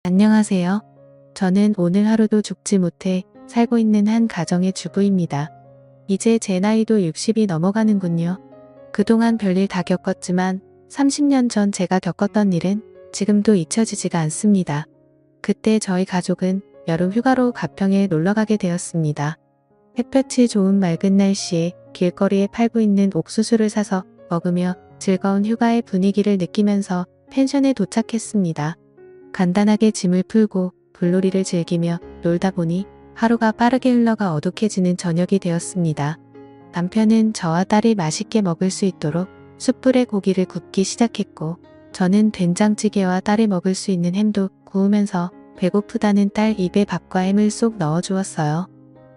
안녕하세요. 저는 오늘 하루도 죽지 못해 살고 있는 한 가정의 주부입니다. 이제 제 나이도 60이 넘어가는군요. 그동안 별일 다 겪었지만 30년 전 제가 겪었던 일은 지금도 잊혀지지가 않습니다. 그때 저희 가족은 여름 휴가로 가평에 놀러가게 되었습니다. 햇볕이 좋은 맑은 날씨에 길거리에 팔고 있는 옥수수를 사서 먹으며 즐거운 휴가의 분위기를 느끼면서 펜션에 도착했습니다. 간단하게 짐을 풀고 불놀이를 즐기며 놀다 보니 하루가 빠르게 흘러가 어둑해지는 저녁이 되었습니다. 남편은 저와 딸이 맛있게 먹을 수 있도록 숯불에 고기를 굽기 시작했고 저는 된장찌개와 딸이 먹을 수 있는 햄도 구우면서 배고프다는 딸 입에 밥과 햄을 쏙 넣어주었어요.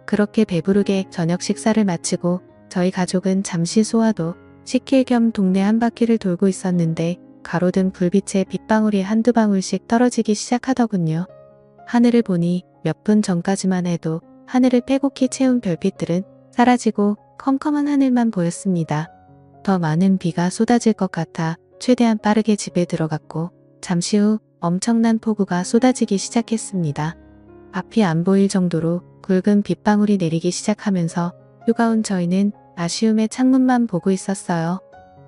그렇게 배부르게 저녁 식사를 마치고 저희 가족은 잠시 소화도 시킬 겸 동네 한 바퀴를 돌고 있었는데 가로등 불빛에 빗방울이 한두 방울씩 떨어지기 시작하더군요. 하늘을 보니 몇 분 전까지만 해도 하늘을 빼곡히 채운 별빛들은 사라지고 컴컴한 하늘만 보였습니다. 더 많은 비가 쏟아질 것 같아 최대한 빠르게 집에 들어갔고 잠시 후 엄청난 폭우가 쏟아지기 시작했습니다. 앞이 안 보일 정도로 굵은 빗방울이 내리기 시작하면서 휴가 온 저희는 아쉬움에 창문만 보고 있었어요.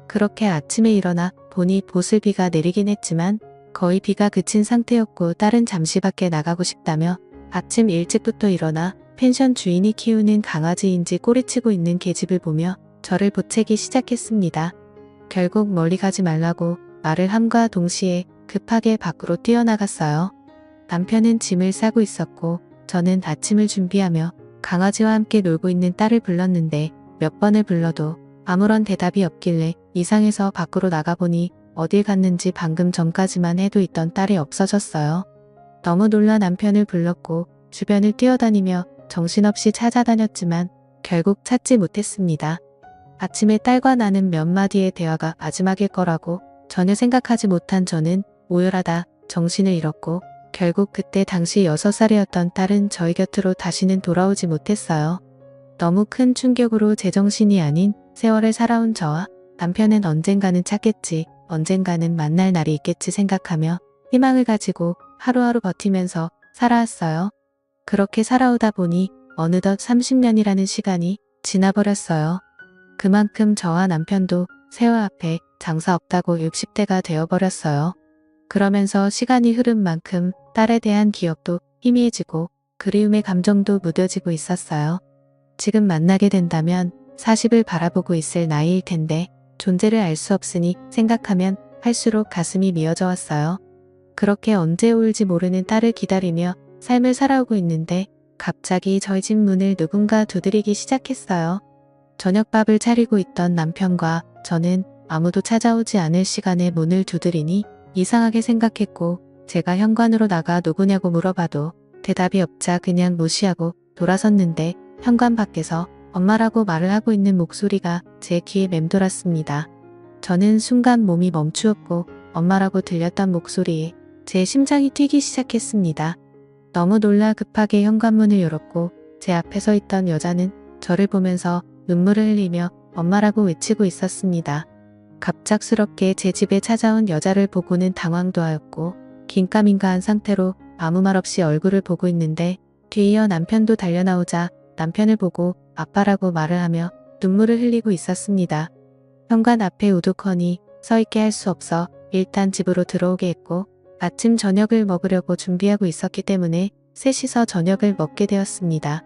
그렇게 아침에 일어나 보니 보슬비가 내리긴 했지만 거의 비가 그친 상태였고 딸은 잠시 밖에 나가고 싶다며 아침 일찍부터 일어나 펜션 주인이 키우는 강아지인지 꼬리치고 있는 계집을 보며 저를 보채기 시작했습니다. 결국 멀리 가지 말라고 말을 함과 동시에 급하게 밖으로 뛰어나갔어요. 남편은 짐을 싸고 있었고 저는 아침을 준비하며 강아지와 함께 놀고 있는 딸을 불렀는데 몇 번을 불러도 아무런 대답이 없길래 이상해서 밖으로 나가보니 어딜 갔는지 방금 전까지만 해도 있던 딸이 없어졌어요. 너무 놀라 남편을 불렀고 주변을 뛰어다니며 정신없이 찾아다녔지만 결국 찾지 못했습니다. 아침에 딸과 나는 몇 마디의 대화가 마지막일 거라고 전혀 생각하지 못한 저는 오열하다 정신을 잃었고 결국 그때 당시 6살이었던 딸은 저희 곁으로 다시는 돌아오지 못했어요. 너무 큰 충격으로 제정신이 아닌 세월을 살아온 저와 남편은 언젠가는 찾겠지, 언젠가는 만날 날이 있겠지 생각하며 희망을 가지고 하루하루 버티면서 살아왔어요. 그렇게 살아오다 보니 어느덧 30년이라는 시간이 지나버렸어요. 그만큼 저와 남편도 세월 앞에 장사 없다고 60대가 되어버렸어요. 그러면서 시간이 흐른 만큼 딸에 대한 기억도 희미해지고 그리움의 감정도 무뎌지고 있었어요. 지금 만나게 된다면 40을 바라보고 있을 나이일 텐데 존재를 알 수 없으니 생각하면 할수록 가슴이 미어져 왔어요. 그렇게 언제 올지 모르는 딸을 기다리며 삶을 살아오고 있는데 갑자기 저희 집 문을 누군가 두드리기 시작했어요. 저녁밥을 차리고 있던 남편과 저는 아무도 찾아오지 않을 시간에 문을 두드리니 이상하게 생각했고 제가 현관으로 나가 누구냐고 물어봐도 대답이 없자 그냥 무시하고 돌아섰는데 현관 밖에서 엄마라고 말을 하고 있는 목소리가 제 귀에 맴돌았습니다. 저는 순간 몸이 멈추었고 엄마라고 들렸던 목소리에 제 심장이 뛰기 시작했습니다. 너무 놀라 급하게 현관문을 열었고 제 앞에 서 있던 여자는 저를 보면서 눈물을 흘리며 엄마라고 외치고 있었습니다. 갑작스럽게 제 집에 찾아온 여자를 보고는 당황도 하였고 긴가민가한 상태로 아무 말 없이 얼굴을 보고 있는데 뒤이어 남편도 달려나오자 남편을 보고 아빠라고 말을 하며 눈물을 흘리고 있었습니다. 현관 앞에 우두커니 서 있게 할 수 없어 일단 집으로 들어오게 했고 아침 저녁을 먹으려고 준비하고 있었기 때문에 셋이서 저녁을 먹게 되었습니다.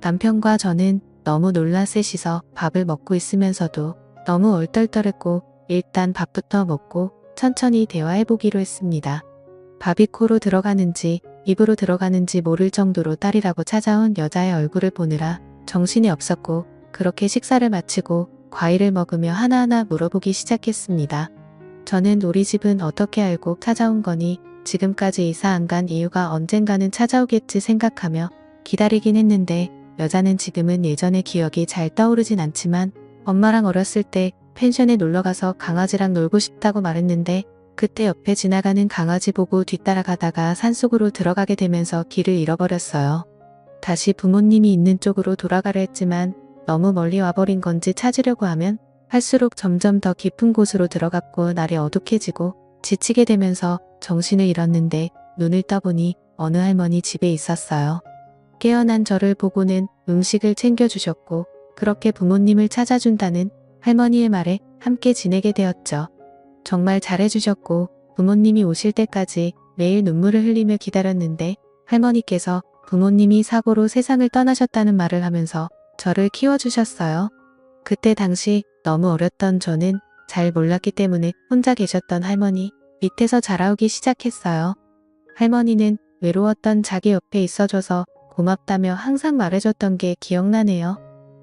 남편과 저는 너무 놀라 셋이서 밥을 먹고 있으면서도 너무 얼떨떨했고 일단 밥부터 먹고 천천히 대화해보기로 했습니다. 밥이 코로 들어가는지 입으로 들어가는지 모를 정도로 딸이라고 찾아온 여자의 얼굴을 보느라 정신이 없었고 그렇게 식사를 마치고 과일을 먹으며 하나하나 물어보기 시작했습니다. 저는 우리 집은 어떻게 알고 찾아온 거니 지금까지 이사 안 간 이유가 언젠가는 찾아오겠지 생각하며 기다리긴 했는데 여자는 지금은 예전의 기억이 잘 떠오르진 않지만 엄마랑 어렸을 때 펜션에 놀러가서 강아지랑 놀고 싶다고 말했는데 그때 옆에 지나가는 강아지 보고 뒤따라가다가 산속으로 들어가게 되면서 길을 잃어버렸어요. 다시 부모님이 있는 쪽으로 돌아가려 했지만 너무 멀리 와버린 건지 찾으려고 하면 할수록 점점 더 깊은 곳으로 들어갔고 날이 어둑해지고 지치게 되면서 정신을 잃었는데 눈을 떠보니 어느 할머니 집에 있었어요. 깨어난 저를 보고는 음식을 챙겨주셨고 그렇게 부모님을 찾아준다는 할머니의 말에 함께 지내게 되었죠. 정말 잘해주셨고 부모님이 오실 때까지 매일 눈물을 흘리며 기다렸는데 할머니께서 부모님이 사고로 세상을 떠나셨다는 말을 하면서 저를 키워주셨어요. 그때 당시 너무 어렸던 저는 잘 몰랐기 때문에 혼자 계셨던 할머니 밑에서 자라오기 시작했어요. 할머니는 외로웠던 자기 옆에 있어줘서 고맙다며 항상 말해줬던 게 기억나네요.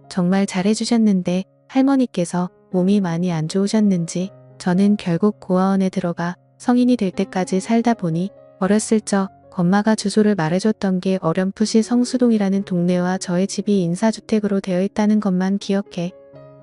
정말 잘해주셨는데 할머니께서 몸이 많이 안 좋으셨는지 저는 결국 고아원에 들어가 성인이 될 때까지 살다 보니 어렸을 적 엄마가 주소를 말해줬던 게 어렴풋이 성수동이라는 동네와 저의 집이 인사주택으로 되어 있다는 것만 기억해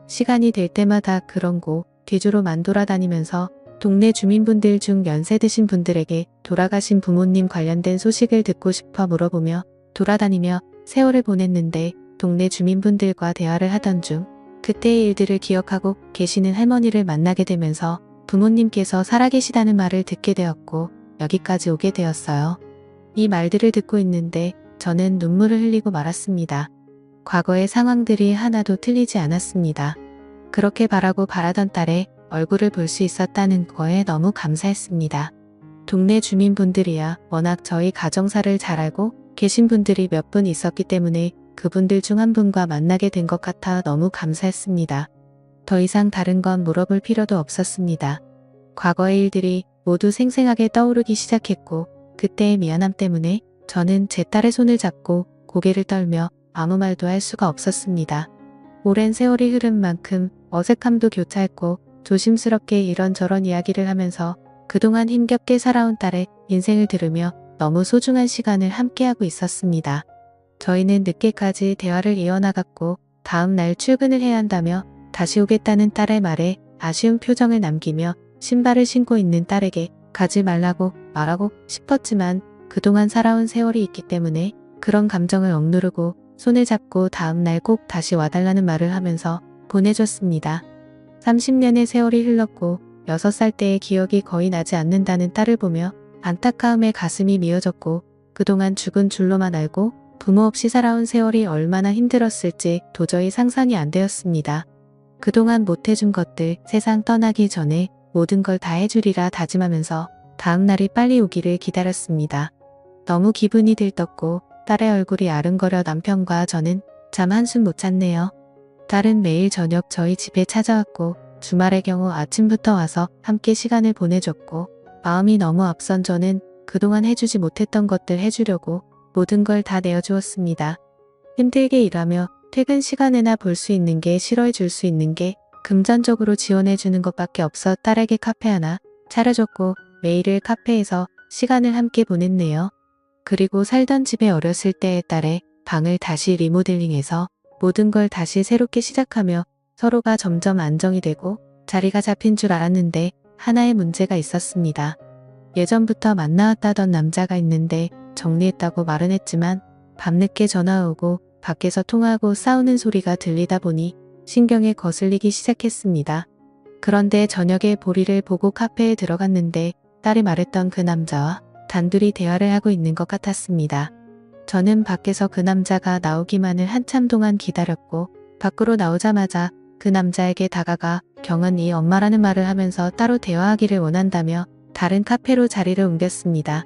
시간이 될 때마다 그런 곳 뒤주로만 돌아다니면서 동네 주민분들 중 연세 드신 분들에게 돌아가신 부모님 관련된 소식을 듣고 싶어 물어보며 돌아다니며 세월을 보냈는데 동네 주민분들과 대화를 하던 중 그때의 일들을 기억하고 계시는 할머니를 만나게 되면서 부모님께서 살아계시다는 말을 듣게 되었고 여기까지 오게 되었어요. 이 말들을 듣고 있는데 저는 눈물을 흘리고 말았습니다. 과거의 상황들이 하나도 틀리지 않았습니다. 그렇게 바라고 바라던 딸의 얼굴을 볼 수 있었다는 거에 너무 감사했습니다. 동네 주민분들이야 워낙 저희 가정사를 잘 알고 계신 분들이 몇 분 있었기 때문에 그분들 중 한 분과 만나게 된 것 같아 너무 감사했습니다. 더 이상 다른 건 물어볼 필요도 없었습니다. 과거의 일들이 모두 생생하게 떠오르기 시작했고 그때의 미안함 때문에 저는 제 딸의 손을 잡고 고개를 떨며 아무 말도 할 수가 없었습니다. 오랜 세월이 흐른 만큼 어색함도 교차했고 조심스럽게 이런저런 이야기를 하면서 그동안 힘겹게 살아온 딸의 인생을 들으며 너무 소중한 시간을 함께하고 있었습니다. 저희는 늦게까지 대화를 이어나갔고 다음 날 출근을 해야 한다며 다시 오겠다는 딸의 말에 아쉬운 표정을 남기며 신발을 신고 있는 딸에게 가지 말라고 말하고 싶었지만 그동안 살아온 세월이 있기 때문에 그런 감정을 억누르고 손을 잡고 다음 날 꼭 다시 와달라는 말을 하면서 보내줬습니다. 30년의 세월이 흘렀고 6살 때의 기억이 거의 나지 않는다는 딸을 보며 안타까움에 가슴이 미어졌고 그동안 죽은 줄로만 알고 부모 없이 살아온 세월이 얼마나 힘들었을지 도저히 상상이 안 되었습니다. 그동안 못해준 것들 세상 떠나기 전에 모든 걸 다 해주리라 다짐하면서 다음 날이 빨리 오기를 기다렸습니다. 너무 기분이 들떴고 딸의 얼굴이 아른거려 남편과 저는 잠 한숨 못 잤네요. 딸은 매일 저녁 저희 집에 찾아왔고 주말의 경우 아침부터 와서 함께 시간을 보내줬고 마음이 너무 앞선 저는 그동안 해주지 못했던 것들 해주려고 모든 걸 다 내어주었습니다. 힘들게 일하며 퇴근 시간에나 볼 수 있는 게 싫어해 줄 수 있는 게 금전적으로 지원해 주는 것밖에 없어 딸에게 카페 하나 차려줬고 매일을 카페에서 시간을 함께 보냈네요. 그리고 살던 집에 어렸을 때의 딸의 방을 다시 리모델링해서 모든 걸 다시 새롭게 시작하며 서로가 점점 안정이 되고 자리가 잡힌 줄 알았는데 하나의 문제가 있었습니다. 예전부터 만나왔다던 남자가 있는데 정리했다고 말은 했지만 밤늦게 전화 오고 밖에서 통화하고 싸우는 소리가 들리다 보니 신경에 거슬리기 시작했습니다. 그런데 저녁에 보리를 보고 카페에 들어갔는데 딸이 말했던 그 남자와 단둘이 대화를 하고 있는 것 같았습니다. 저는 밖에서 그 남자가 나오기만을 한참 동안 기다렸고 밖으로 나오자마자 그 남자에게 다가가 경은이 엄마라는 말을 하면서 따로 대화하기를 원한다며 다른 카페로 자리를 옮겼습니다.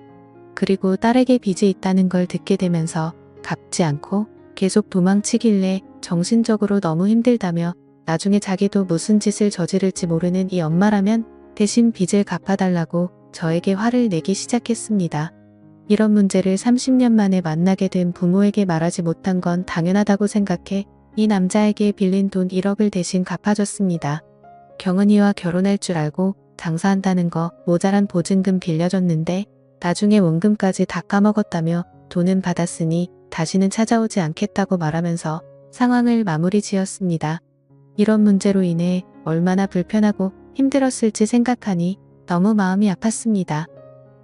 그리고 딸에게 빚이 있다는 걸 듣게 되면서 갚지 않고 계속 도망치길래 정신적으로 너무 힘들다며 나중에 자기도 무슨 짓을 저지를지 모르는 이 엄마라면 대신 빚을 갚아달라고 저에게 화를 내기 시작했습니다. 이런 문제를 30년 만에 만나게 된 부모에게 말하지 못한 건 당연하다고 생각해 이 남자에게 빌린 돈 1억을 대신 갚아줬습니다. 경은이와 결혼할 줄 알고 장사한다는 거 모자란 보증금 빌려줬는데 나중에 원금까지 다 까먹었다며 돈은 받았으니 다시는 찾아오지 않겠다고 말하면서 상황을 마무리 지었습니다. 이런 문제로 인해 얼마나 불편하고 힘들었을지 생각하니 너무 마음이 아팠습니다.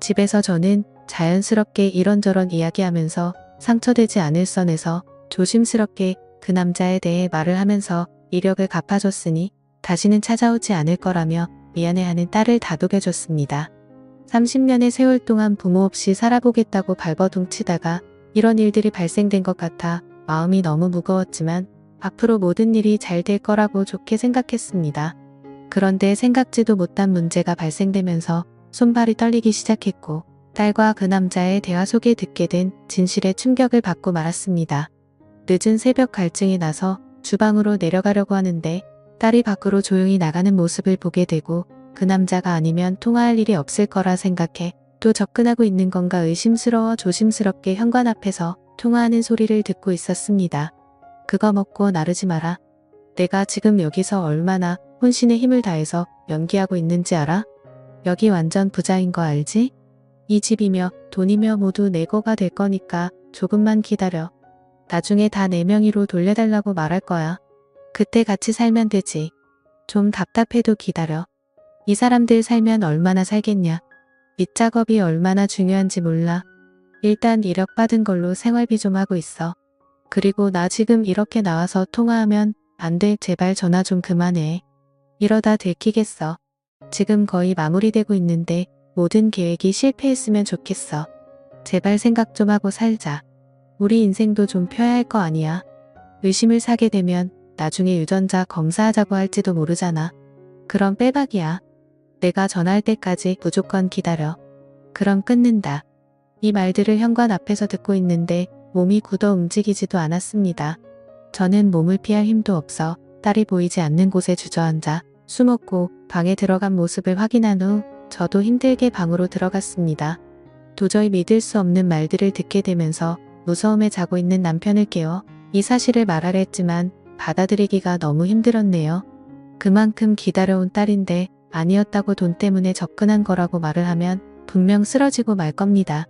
집에서 저는 자연스럽게 이런저런 이야기하면서 상처되지 않을 선에서 조심스럽게 그 남자에 대해 말을 하면서 이력을 갚아줬으니 다시는 찾아오지 않을 거라며 미안해하는 딸을 다독여줬습니다. 30년의 세월 동안 부모 없이 살아보겠다고 발버둥치다가 이런 일들이 발생된 것 같아 마음이 너무 무거웠지만 앞으로 모든 일이 잘 될 거라고 좋게 생각했습니다. 그런데 생각지도 못한 문제가 발생되면서 손발이 떨리기 시작했고 딸과 그 남자의 대화 속에 듣게 된 진실에 충격을 받고 말았습니다. 늦은 새벽 갈증이 나서 주방으로 내려가려고 하는데 딸이 밖으로 조용히 나가는 모습을 보게 되고 그 남자가 아니면 통화할 일이 없을 거라 생각해 또 접근하고 있는 건가 의심스러워 조심스럽게 현관 앞에서 통화하는 소리를 듣고 있었습니다. 그거 먹고 나르지 마라. 내가 지금 여기서 얼마나 혼신의 힘을 다해서 연기하고 있는지 알아? 여기 완전 부자인 거 알지? 이 집이며 돈이며 모두 내 거가 될 거니까 조금만 기다려. 나중에 다 내 명의로 돌려달라고 말할 거야. 그때 같이 살면 되지. 좀 답답해도 기다려. 이 사람들 살면 얼마나 살겠냐. 밑작업이 얼마나 중요한지 몰라. 일단 이력 받은 걸로 생활비 좀 하고 있어. 그리고 나 지금 이렇게 나와서 통화하면 안 돼. 제발 전화 좀 그만해. 이러다 들키겠어. 지금 거의 마무리되고 있는데 모든 계획이 실패했으면 좋겠어. 제발 생각 좀 하고 살자. 우리 인생도 좀 펴야 할 거 아니야. 의심을 사게 되면 나중에 유전자 검사하자고 할지도 모르잖아. 그럼 빼박이야. 내가 전화할 때까지 무조건 기다려. 그럼 끊는다. 이 말들을 현관 앞에서 듣고 있는데 몸이 굳어 움직이지도 않았습니다. 저는 몸을 피할 힘도 없어 딸이 보이지 않는 곳에 주저앉아 숨었고 방에 들어간 모습을 확인한 후 저도 힘들게 방으로 들어갔습니다. 도저히 믿을 수 없는 말들을 듣게 되면서 무서움에 자고 있는 남편을 깨워 이 사실을 말하려 했지만 받아들이기가 너무 힘들었네요. 그만큼 기다려온 딸인데 아니었다고 돈 때문에 접근한 거라고 말을 하면 분명 쓰러지고 말 겁니다.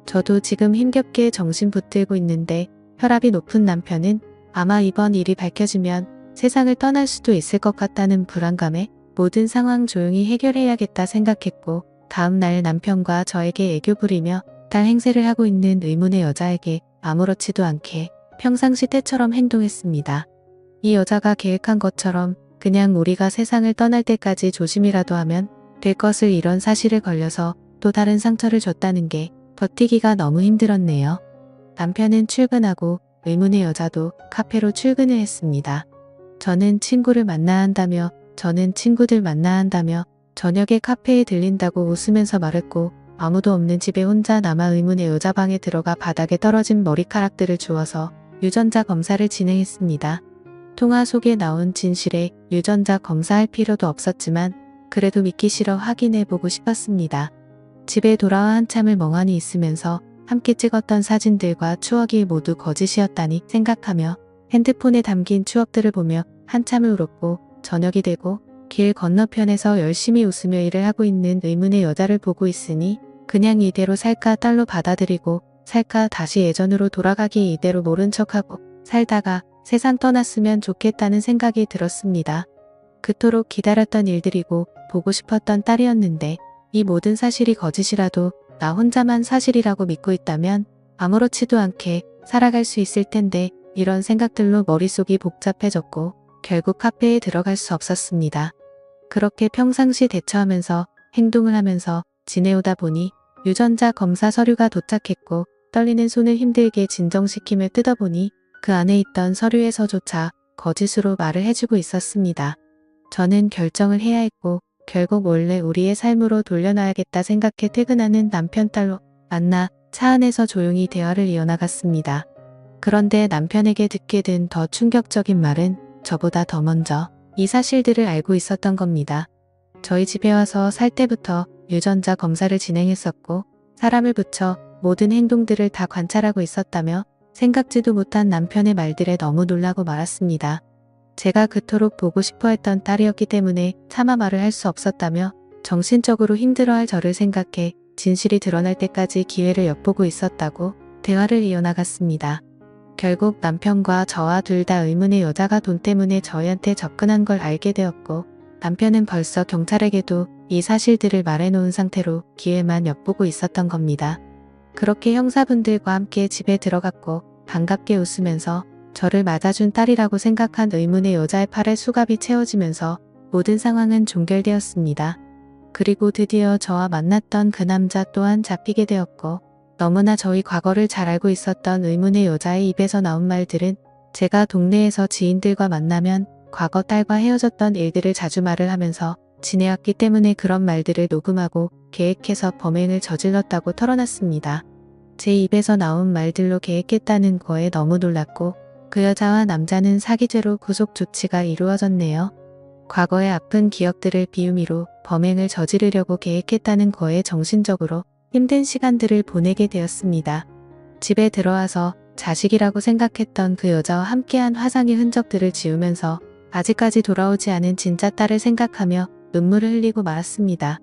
저도 지금 힘겹게 정신 붙들고 있는데 혈압이 높은 남편은 아마 이번 일이 밝혀지면 세상을 떠날 수도 있을 것 같다는 불안감에 모든 상황 조용히 해결해야겠다 생각했고 다음 날 남편과 저에게 애교 부리며 딸 행세를 하고 있는 의문의 여자에게 아무렇지도 않게 평상시 때처럼 행동했습니다. 이 여자가 계획한 것처럼 그냥 우리가 세상을 떠날 때까지 조심이라도 하면 될 것을 이런 사실에 걸려서 또 다른 상처를 줬다는 게 버티기가 너무 힘들었네요. 남편은 출근하고 의문의 여자도 카페로 출근을 했습니다. 저는 친구를 만나야 한다며 저는 친구들 만나야 한다며 저녁에 카페에 들린다고 웃으면서 말했고 아무도 없는 집에 혼자 남아 의문의 여자 방에 들어가 바닥에 떨어진 머리카락들을 주워서 유전자 검사를 진행했습니다. 통화 속에 나온 진실에 유전자 검사할 필요도 없었지만 그래도 믿기 싫어 확인해보고 싶었습니다. 집에 돌아와 한참을 멍하니 있으면서 함께 찍었던 사진들과 추억이 모두 거짓이었다니 생각하며 핸드폰에 담긴 추억들을 보며 한참을 울었고 저녁이 되고 길 건너편에서 열심히 웃으며 일을 하고 있는 의문의 여자를 보고 있으니 그냥 이대로 살까 딸로 받아들이고 살까 다시 예전으로 돌아가기 이대로 모른 척하고 살다가 세상 떠났으면 좋겠다는 생각이 들었습니다. 그토록 기다렸던 일들이고 보고 싶었던 딸이었는데 이 모든 사실이 거짓이라도 나 혼자만 사실이라고 믿고 있다면 아무렇지도 않게 살아갈 수 있을 텐데 이런 생각들로 머릿속이 복잡해졌고 결국 카페에 들어갈 수 없었습니다. 그렇게 평상시 대처하면서 행동을 하면서 지내오다 보니 유전자 검사 서류가 도착했고 떨리는 손을 힘들게 진정시키며 뜯어보니 그 안에 있던 서류에서조차 거짓으로 말을 해주고 있었습니다. 저는 결정을 해야 했고 결국 원래 우리의 삶으로 돌려놔야겠다 생각해 퇴근하는 남편 딸로 만나 차 안에서 조용히 대화를 이어나갔습니다. 그런데 남편에게 듣게 된 더 충격적인 말은 저보다 더 먼저 이 사실들을 알고 있었던 겁니다. 저희 집에 와서 살 때부터 유전자 검사를 진행했었고 사람을 붙여 모든 행동들을 다 관찰하고 있었다며 생각지도 못한 남편의 말들에 너무 놀라고 말았습니다. 제가 그토록 보고 싶어 했던 딸이었기 때문에 차마 말을 할 수 없었다며 정신적으로 힘들어할 저를 생각해 진실이 드러날 때까지 기회를 엿보고 있었다고 대화를 이어나갔습니다. 결국 남편과 저와 둘 다 의문의 여자가 돈 때문에 저희한테 접근한 걸 알게 되었고 남편은 벌써 경찰에게도 이 사실들을 말해놓은 상태로 기회만 엿보고 있었던 겁니다. 그렇게 형사분들과 함께 집에 들어갔고 반갑게 웃으면서 저를 맞아준 딸이라고 생각한 의문의 여자의 팔에 수갑이 채워지면서 모든 상황은 종결되었습니다. 그리고 드디어 저와 만났던 그 남자 또한 잡히게 되었고 너무나 저희 과거를 잘 알고 있었던 의문의 여자의 입에서 나온 말들은 제가 동네에서 지인들과 만나면 과거 딸과 헤어졌던 일들을 자주 말을 하면서 지내왔기 때문에 그런 말들을 녹음하고 계획해서 범행을 저질렀다고 털어놨습니다. 제 입에서 나온 말들로 계획했다는 거에 너무 놀랐고 그 여자와 남자는 사기죄로 구속 조치가 이루어졌네요. 과거의 아픈 기억들을 비우미로 범행을 저지르려고 계획했다는 거에 정신적으로 힘든 시간들을 보내게 되었습니다. 집에 들어와서 자식이라고 생각했던 그 여자와 함께한 화상의 흔적들을 지우면서 아직까지 돌아오지 않은 진짜 딸을 생각하며 눈물을 흘리고 말았습니다.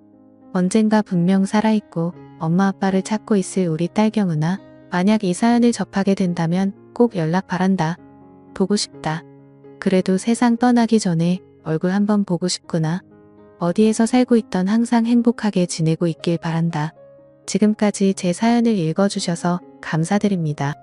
언젠가 분명 살아있고 엄마 아빠를 찾고 있을 우리 딸 경은아, 만약 이 사연을 접하게 된다면 꼭 연락 바란다. 보고 싶다. 그래도 세상 떠나기 전에 얼굴 한번 보고 싶구나. 어디에서 살고 있던 항상 행복하게 지내고 있길 바란다. 지금까지 제 사연을 읽어주셔서 감사드립니다.